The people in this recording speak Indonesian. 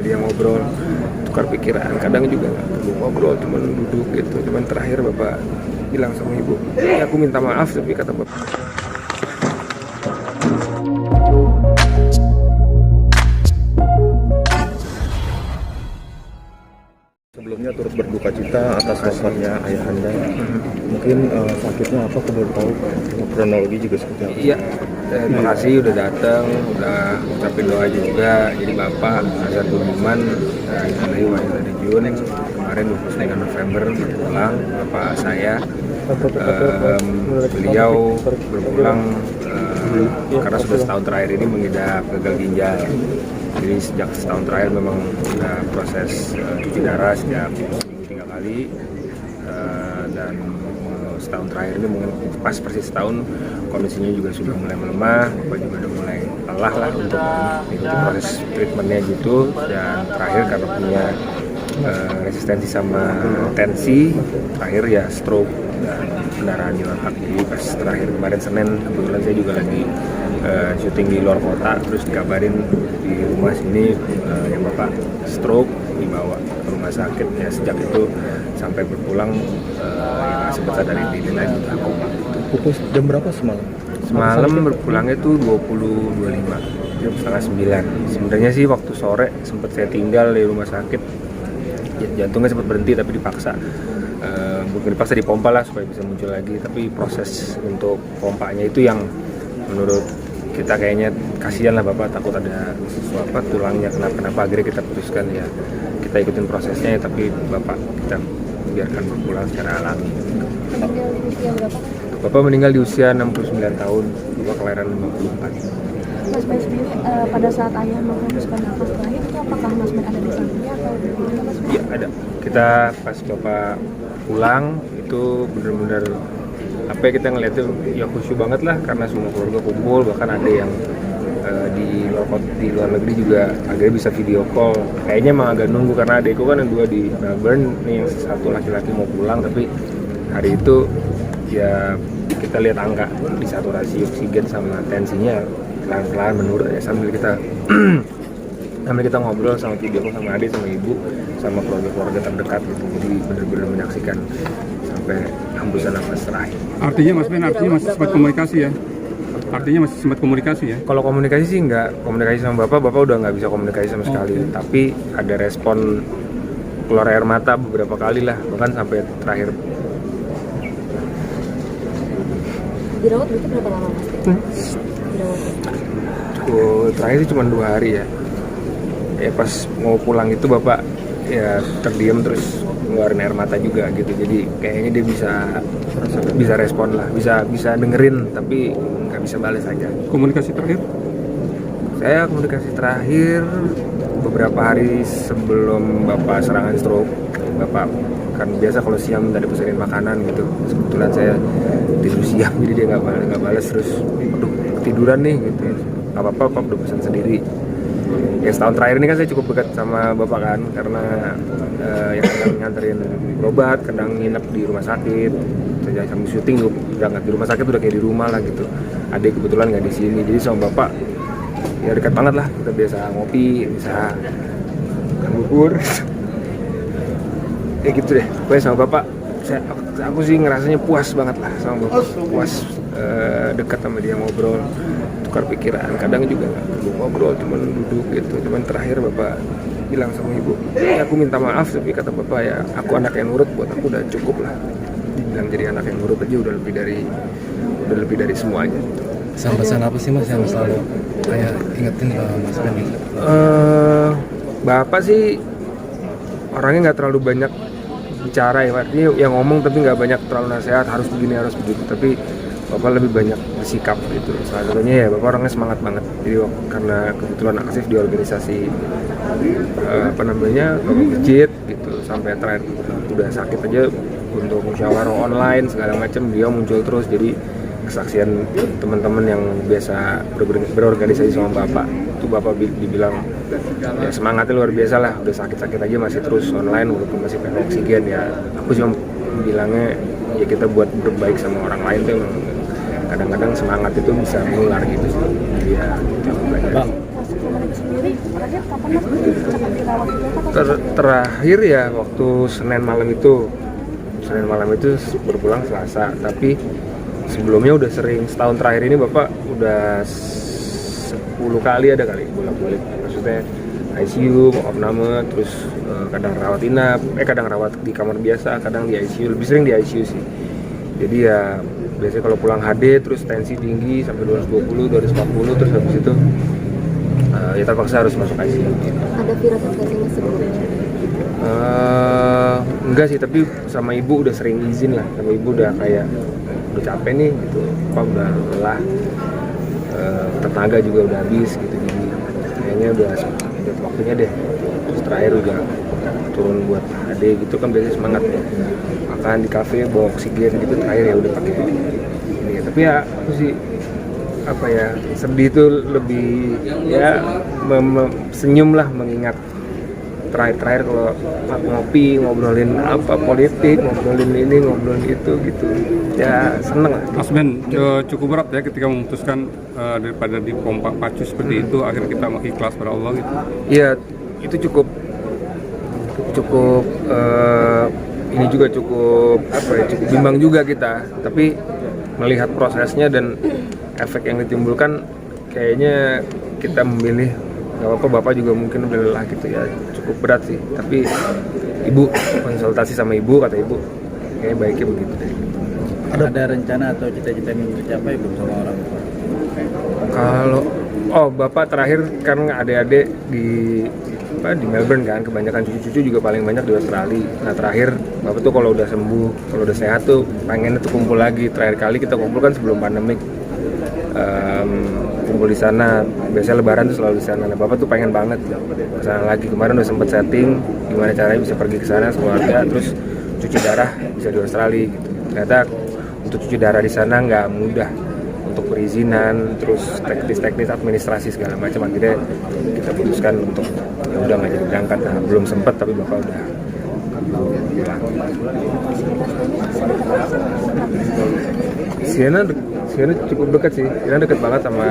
dia ngobrol, tukar pikiran. Kadang juga nggak perlu ngobrol, cuma duduk gitu. Cuman terakhir bapak bilang sama ibu, ya aku minta maaf, tapi kata bapak, sebelumnya turut berduka cita atas wafatnya ayahanda. Mungkin sakitnya apa, kalau boleh tahu kronologi juga seperti apa? iya, terima kasih udah datang, udah ngucapin doa juga. Jadi bapak Azhar Budiman Ilahi wa inna ilaihi raji'un kemarin 29 November berpulang. Bapak saya beliau berpulang karena sudah setahun terakhir ini mengidap gagal ginjal. Jadi sejak setahun terakhir memang sudah proses cuci darah sejak seminggu 3 kali, dan setahun terakhir ini mungkin pas persis setahun kondisinya juga sudah mulai melemah. Bapak juga udah mulai lelah lah untuk mengikuti proses treatmentnya gitu, dan terakhir karena punya resistensi sama tensi, terakhir ya stroke dan pendarahan di otak. Jadi pas terakhir kemarin Senin, kebetulan saya juga lagi syuting di luar kota, terus dikabarin di rumah sini yang bapak stroke, dibawa ke rumah sakit. Ya sejak itu sampai berpulang ya sempat sadarin diri lagi aku. Pukul jam berapa semalam? Semalam berpulangnya tuh 20.25, jam setengah 9. Sebenarnya sih waktu sore sempat saya tinggal di rumah sakit, jantungnya sempat berhenti tapi dipaksa. Bukan dipaksa, dipompa lah supaya bisa muncul lagi. Tapi proses untuk pompanya itu yang menurut kita kayaknya kasihan lah bapak, takut ada sesuatu tulangnya kenapa akhirnya kita putuskan ya kita ikutin prosesnya, tapi bapak kita biarkan berpulang secara alami. Meninggal di usia berapa? Bapak meninggal di usia 69 tahun, bapak kelahiran 54. Mas Ben sendiri pada saat ayah menghembuskan nafas terakhir itu apakah Mas Ben ada di sampingnya atau bagaimana Mas Ben? Iya ada. Kita pas bapak pulang itu benar-benar apa ya, kita ngeliatnya ya khusyuk banget lah karena semua keluarga kumpul, bahkan ada yang di luar negeri juga akhirnya bisa video call. Kayaknya emang agak nunggu karena adekku kan yang 2 di Melbourne, nih yang satu laki-laki mau pulang, tapi hari itu ya kita lihat angka di saturasi oksigen sama tensinya pelan-pelan menurun ya, sambil kita ngobrol sama video call sama adik sama ibu sama keluarga terdekat gitu. Jadi benar-benar menyaksikan sampai hembusan nafas terakhir. Artinya Mas Ben, masih sempat komunikasi ya? Artinya masih sempat komunikasi ya? Kalau komunikasi sih nggak, komunikasi sama bapak udah nggak bisa komunikasi sama sekali. Tapi ada respon keluar air mata beberapa kali lah, bahkan sampai terakhir. Dirawat itu berapa lama Mas? Dirawat. Terakhir sih cuma 2 hari ya. Ya pas mau pulang itu bapak ya terdiam terus ngeluarin air mata juga gitu. Jadi kayaknya dia bisa respon lah, bisa dengerin tapi nggak bisa balas aja. Komunikasi terakhir? Saya komunikasi terakhir beberapa hari sebelum bapak serangan stroke. Bapak kan biasa kalau siang tadi pesenin makanan gitu, kebetulan saya tidur siang jadi dia nggak balas, terus aduh ketiduran nih gitu. Nggak apa-apa, bapak udah pesan sendiri. Ya setahun terakhir ini kan saya cukup dekat sama bapak kan, karena yang kadang nganterin berobat, kadang nginep di rumah sakit. Saya sambil syuting tuh berangkat di rumah sakit udah kayak di rumah lah gitu. Adik kebetulan nggak di sini, jadi sama bapak ya dekat banget lah. Kita biasa ngopi, bisa makan bubur, ya gitu deh. Pokoknya sama bapak, aku sih ngerasanya puas banget lah sama bapak, puas dekat sama dia, ngobrol, tukar pikiran. Kadang juga nggak perlu ngobrol, cuma duduk gitu. Cuman terakhir bapak bilang sama ibu, ya aku minta maaf, tapi kata bapak ya aku anak yang nurut, buat aku udah cukup lah. Dibilang jadi anak yang nurut aja udah lebih dari semuanya. Pesan apa sih Mas yang selalu kayak ingetin Mas Ben? Bapak sih orangnya nggak terlalu banyak bicara ya, artinya yang ngomong tapi nggak banyak terlalu nasihat harus begini harus begitu, tapi bapak lebih banyak bersikap gitu. Salah satunya ya bapak orangnya semangat banget, jadi karena kebetulan aktif di organisasi masjid gitu, sampai terakhir udah sakit aja untuk musyawarah online segala macam dia muncul terus. Jadi kesaksian teman-teman yang biasa berorganisasi sama bapak itu, bapak dibilang ya semangatnya luar biasa lah, udah sakit-sakit aja masih terus online walaupun masih pakai oksigen. Ya aku cuma bilangnya ya kita buat berbaik sama orang lain tuh emang kadang-kadang semangat itu bisa menular gitu sih. Ya Mas Ben sendiri terakhir kapan mas sempat dirawat juga atau Terakhir ya waktu Senin malam itu berpulang Selasa, tapi sebelumnya udah sering, setahun terakhir ini Bapak udah 10 kali ada kali bolak-balik, maksudnya ICU, opname, terus kadang rawat inap, kadang rawat di kamar biasa, kadang di ICU, lebih sering di ICU sih. Jadi ya biasanya kalau pulang HD terus tensi tinggi sampai 220, 240, terus habis itu ya terpaksa harus masuk ICU. ada virus infeksinya sebelumnya? Enggak sih, tapi sama ibu udah sering izin lah, sama ibu udah kayak udah capek nih gitu, apa udah lelah, tenaga juga udah habis gitu, jadi kayaknya udah waktunya deh. Terus terakhir udah turun buat HD gitu kan, biasanya semangat ya, makan di kafe bawa oksigen gitu, terakhir ya udah pakai ini ya. Tapi ya aku sih apa ya, sedih tuh lebih ya senyum lah mengingat terakhir kalau ngopi, ngobrolin apa politik, ngobrolin ini, ngobrolin itu gitu, ya seneng lah. Mas Ben, cukup berat ya ketika memutuskan daripada dipompa pacu seperti itu, akhirnya kita ikhlas pada Allah gitu. Iya, itu cukup ini juga cukup apa ya, cukup bimbang juga kita, tapi melihat prosesnya dan efek yang ditimbulkan, kayaknya kita memilih nggak apa-apa. Bapak juga mungkin udah lelah gitu ya, cukup berat sih, tapi ibu konsultasi sama ibu, kata ibu kayaknya baiknya begitu deh. Ada rencana atau cita-cita yang ingin tercapai belum sama orang tua? Kalau bapak terakhir kan adik-adik di Melbourne kan, kebanyakan cucu-cucu juga paling banyak di Australia. Nah terakhir bapak tuh kalau udah sembuh, kalau udah sehat tuh pengen tuh kumpul lagi. Terakhir kali kita kumpul kan sebelum pandemik, kumpul di sana. Biasanya Lebaran tuh selalu di sana. Nah bapak tuh pengen banget ke sana lagi. Kemarin udah sempet setting gimana caranya bisa pergi ke sana keluarga, terus cuci darah bisa di Australia gitu. Ternyata untuk cuci darah di sana nggak mudah, untuk perizinan, terus teknis administrasi segala macam. Akhirnya kita putuskan untuk ya udah nggak jadi berangkat. Nah belum sempat, tapi bapak udah bilang. Siena cukup dekat sih, Siena deket banget sama